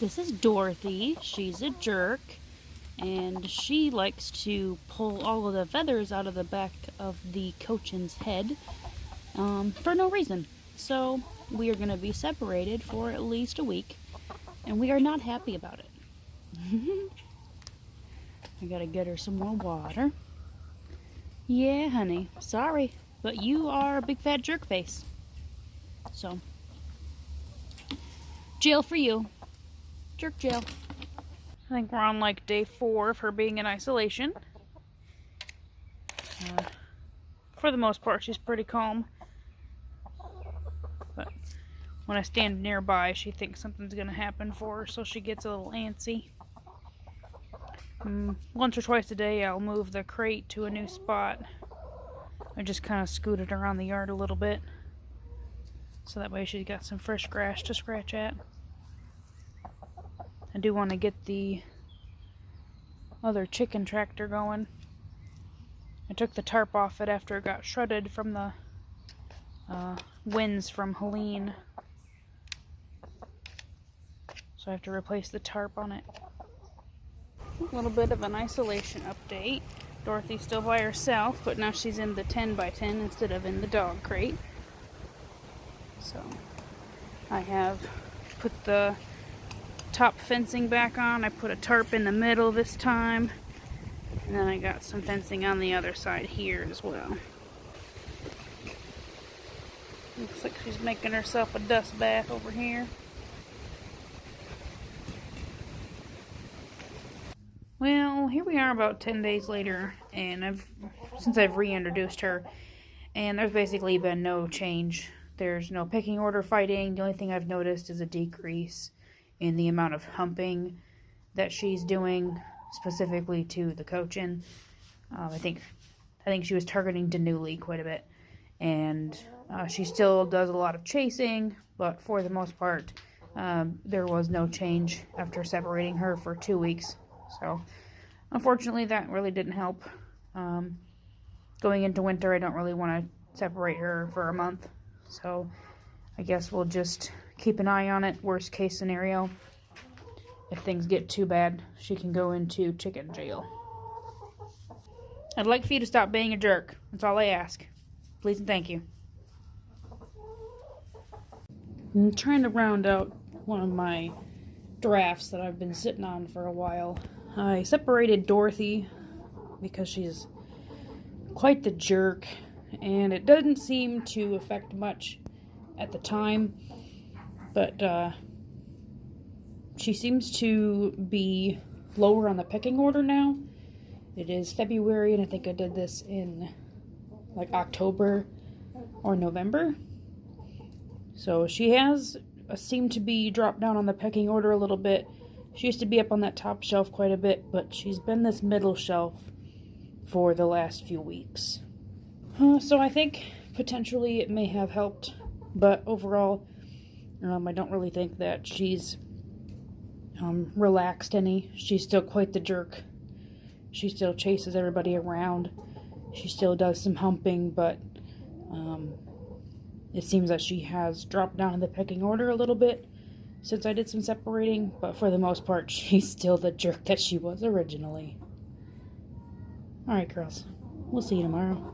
This is Dorothy. She's a jerk, and she likes to pull all of the feathers out of the back of the Cochin's head for no reason. So we are going to be separated for at least a week, and we are not happy about it. I gotta get her some more water. Yeah, honey, sorry, but you are a big fat jerk face. So, jail for you. Jerk jail. I think we're on like day 4 of her being in isolation. For the most part, she's pretty calm. But when I stand nearby, she thinks something's gonna happen for her, so she gets a little antsy. Once or twice a day, I'll move the crate to a new spot. I just kind of scoot it around the yard a little bit, so that way she's got some fresh grass to scratch at. I do want to get the other chicken tractor going. I took the tarp off it after it got shredded from the winds from Helene. So I have to replace the tarp on it. A little bit of an isolation update. Dorothy's still by herself, but now she's in the 10x10 instead of in the dog crate. So I have put the top fencing back on. I put a tarp in the middle this time, and then I got some fencing on the other side here as well. Looks like she's making herself a dust bath over here. Well, here we are about 10 days later, and since I've reintroduced her, and there's basically been no change. There's no pecking order fighting. The only thing I've noticed is a decrease in the amount of humping that she's doing, specifically to the Cochin. I think she was targeting Danuli quite a bit, and she still does a lot of chasing, but for the most part, there was no change after separating her for 2 weeks. So, unfortunately, that really didn't help. Going into winter, I don't really want to separate her for a month. So, I guess we'll just keep an eye on it. Worst case scenario, if things get too bad, she can go into chicken jail. I'd like for you to stop being a jerk. That's all I ask. Please and thank you. I'm trying to round out one of my drafts that I've been sitting on for a while. I separated Dorothy because she's quite the jerk, and it doesn't seem to affect much at the time, but she seems to be lower on the pecking order now. It is February, and I think I did this in like October or November. So she has seemed to be dropped down on the pecking order a little bit. She used to be up on that top shelf quite a bit, but she's been this middle shelf for the last few weeks. So I think potentially it may have helped, but overall, I don't really think that she's relaxed any. She's still quite the jerk. She still chases everybody around. She still does some humping, but it seems that she has dropped down in the pecking order a little bit since I did some separating, but for the most part, she's still the jerk that she was originally. Alright, girls. We'll see you tomorrow.